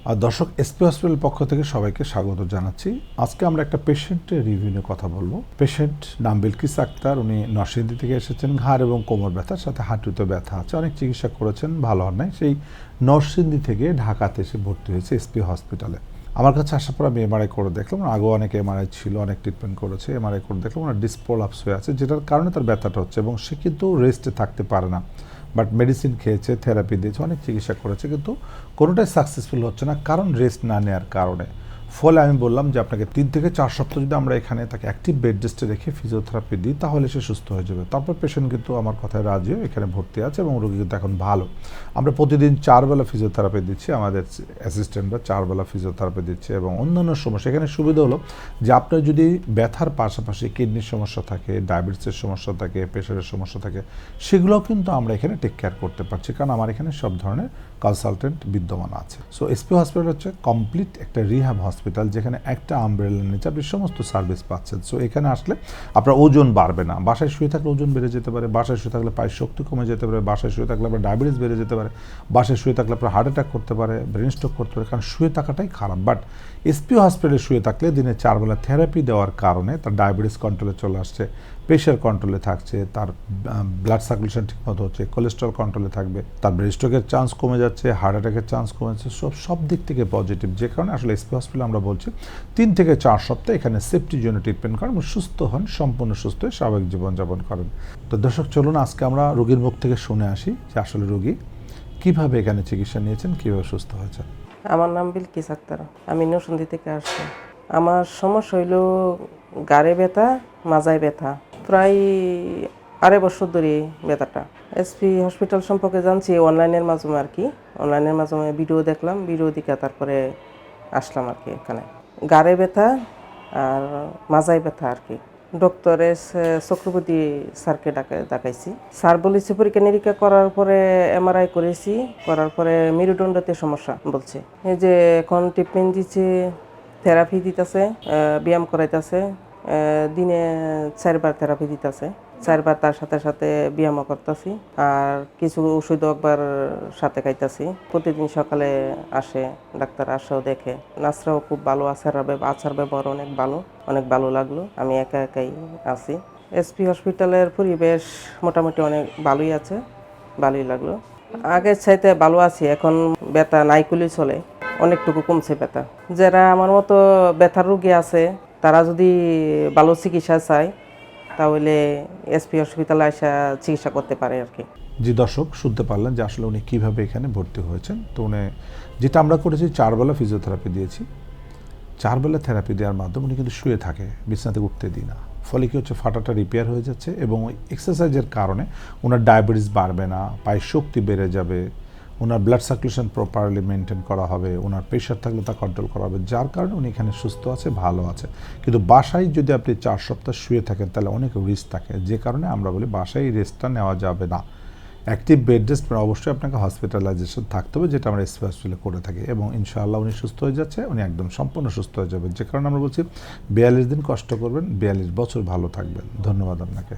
দর্শক SP hospital পক্ষ থেকে সবাইকে স্বাগত জানাচ্ছি। আজকে আমরা একটা পেশেন্টের রিভিউ নিয়ে কথা বলবো। পেশেন্ট নাম বিলকিস আক্তার, উনি নরসিংদী থেকে এসেছেন। ঘাড় এবং কোমর ব্যথার সাথে হাঁটুতে ব্যথা আছে, অনেক চিকিৎসা করেছেন, ভালো হন নাই। সেই নরসিংদী থেকে ঢাকাতে এসে ভর্তি হয়েছে এসপি হসপিটালে। আমার কাছে আসার পর আমি এমআরআই করে দেখলাম, আগেও অনেক এমআরআই ছিল, অনেক ট্রিটমেন্ট করেছে। এমআরআই করে দেখলাম ওনার ডিস্ক প্রলাপস হয়ে আছে, যেটার কারণে তার ব্যথাটা হচ্ছে এবং সে কিন্তু রেস্টে থাকতে পারে না। বাট মেডিসিন খেয়েছে, থেরাপি দিয়েছে, অনেক চিকিৎসা করেছে, কিন্তু কোনোটাই সাকসেসফুল হচ্ছে না, কারণ রেস্ট না নেওয়ার কারণে। ফলে আমি বললাম যে আপনাকে 3 থেকে 4 সপ্তাহ যদি আমরা এখানে তাকে অ্যাক্টিভ বেড রেস্টে রেখে ফিজিওথেরাপি দিই, তাহলে সে সুস্থ হয়ে যাবে। তারপর পেশেন্ট কিন্তু আমার কথায় রাজি হয়ে এখানে ভর্তি আছে এবং রোগী কিন্তু এখন ভালো। আমরা প্রতিদিন 4 বেলা ফিজিওথেরাপি দিচ্ছি, আমাদের অ্যাসিস্ট্যান্টরা 4 বেলা ফিজিওথেরাপি দিচ্ছে। এবং অন্যান্য সমস্যা, এখানে সুবিধা হলো যে আপনার যদি ব্যথার পাশাপাশি কিডনির সমস্যা থাকে, ডায়াবেটিসের সমস্যা থাকে, প্রেশারের সমস্যা থাকে, সেগুলোও কিন্তু আমরা এখানে টেক কেয়ার করতে পারছি, কারণ আমার এখানে সব ধরনের কনসালটেন্ট বিদ্যমান আছে। সো এসপি হসপিটাল হচ্ছে কমপ্লিট একটা রিহ্যাব হসপিটাল, যেখানে একটা আমব্রেলার নিচে আপনি সমস্ত সার্ভিস পাচ্ছেন। সো এখানে আসলে আপনার ওজন বাড়বে না। বাসায় শুয়ে থাকলে ওজন বেড়ে যেতে পারে, বাসায় শুয়ে থাকলে পায়ের শক্তি কমে যেতে পারে, বাসায় শুয়ে থাকলে আপনার ডায়াবেটিস বেড়ে যেতে পারে, বাসায় শুয়ে থাকলে আপনার হার্ট অ্যাটাক করতে পারে, ব্রেন স্ট্রোক করতে পারে, কারণ শুয়ে থাকাটাই খারাপ। বাট এসপি হসপিটালে শুয়ে থাকলে দিনে 4 বেলা থেরাপি দেওয়ার কারণে তার ডায়াবেটিস কন্ট্রোলে চলে আসছে, প্রেশার কন্ট্রোলে থাকছে, তার ব্লাড সার্কুলেশন ঠিকমতো হচ্ছে, কোলেস্ট্রল কন্ট্রোলে থাকবে, তার ব্রেন স্ট্রোকের চান্স কমে যাচ্ছে, হার্ট অ্যাটাকের চান্স কমে যাচ্ছে, সব দিক থেকে পজিটিভ। যে কারণে আসলে এসপি হসপিটাল আমরা বলছি 3 থেকে 4 সপ্তাহ এখানে সেফটির জন্য ট্রিটমেন্ট করেন এবং সুস্থ হন, সম্পূর্ণ সুস্থ হয়ে স্বাভাবিক জীবনযাপন করেন। তো দর্শক, চলুন আজকে আমরা রোগীর মুখ থেকে শুনে আসি যে আসলে রোগী কীভাবে এখানে চিকিৎসা নিয়েছেন, কীভাবে সুস্থ হয়েছেন। আমার নাম বিলকিস আক্তার, আমি নরসিংদী থেকে আসছি। আমার সমস্যা হইল গাড়ে ব্যথা, মাজায় ব্যথা, প্রায় 2.5 বছর ধরে ব্যথাটা। এসপি হসপিটাল সম্পর্কে জানছি অনলাইনের মাধ্যমে আর কি, অনলাইনের মাধ্যমে ভিডিও দেখলাম, ভিডিও দেখে তারপরে আসলাম আর কি এখানে। গাড়ে ব্যথা আর মাজায় ব্যথা আর কি। ডক্টর এস চক্রবর্তী স্যারকে দেখাইছি। স্যার বলেছে পরীক্ষা নিরীক্ষা করার পরে এমআরআই করেছি, করার পরে মেরুদণ্ডতে সমস্যা বলছে। এই যে এখন ট্রিটমেন্ট দিচ্ছে, থেরাপি দিতেছে, ব্যায়াম করাইতেছে, দিনে 4 বার থেরাপি দিতেছে, 4 বার তার সাথে সাথে ব্যায়ামও করতেছি, আর কিছু ওষুধ একবার সাথে খাইতেছি। প্রতিদিন সকালে আসে ডাক্তার, আসেও দেখে। নার্সরাও খুব ভালো আছে, আচার ব্যবহার অনেক ভালো লাগলো। আমি একা একাই আছি। এসপি হসপিটালের পরিবেশ মোটামুটি অনেক ভালোই আছে, ভালোই লাগলো। আগের চাইতে ভালো আছি, এখন ব্যথা নাই করলেই চলে, অনেকটুকু কমছে ব্যথা। যারা আমার মতো ব্যথার রোগী আছে, তারা যদি ভালো চিকিৎসা চায়, তাহলে এসপি হসপিটালে এসে চিকিৎসা করতে পারে আর কি। জি দর্শক, শুনতে পারলেন যে আসলে উনি কীভাবে এখানে ভর্তি হয়েছেন। তো উনি যেটা আমরা করেছি, 4 বেলা ফিজিওথেরাপি দিয়েছি। 4 বেলা থেরাপি দেওয়ার মাধ্যমে উনি কিন্তু শুয়ে থাকে, বিছানাতে উঠতে দিই না। ফলে কী হচ্ছে, ফাটাটা রিপেয়ার হয়ে যাচ্ছে এবং ওই এক্সারসাইজের কারণে ওনার ডায়াবেটিস বাড়বে না, পায়ের শক্তি বেড়ে যাবে, ওনার ব্লাড সার্কুলেশন প্রপারলি মেনটেন করা হবে, ওনার প্রেশার থাকলে তা কন্ট্রোল করা হবে, যার কারণে উনি এখানে সুস্থ আছে, ভালো আছে। কিন্তু বাসায় যদি আপনি 4 সপ্তাহ শুয়ে থাকেন, তাহলে অনেক রিস্ক থাকে, যে কারণে আমরা বলি বাসায় রেস্টটা নেওয়া যাবে না। অ্যাক্টিভ বেড রেস্ট অবশ্যই আপনাকে হসপিটালাইজেশন থাকতে হবে, যেটা আমরা এসপি হসপিটালে করে থাকি। এবং ইনশাআল্লাহ উনি সুস্থ হয়ে যাচ্ছে, উনি একদম সম্পূর্ণ সুস্থ হয়ে যাবেন। যে কারণে আমরা বলছি 42 দিন কষ্ট করবেন, 42 বছর ভালো থাকবেন। ধন্যবাদ আপনাকে।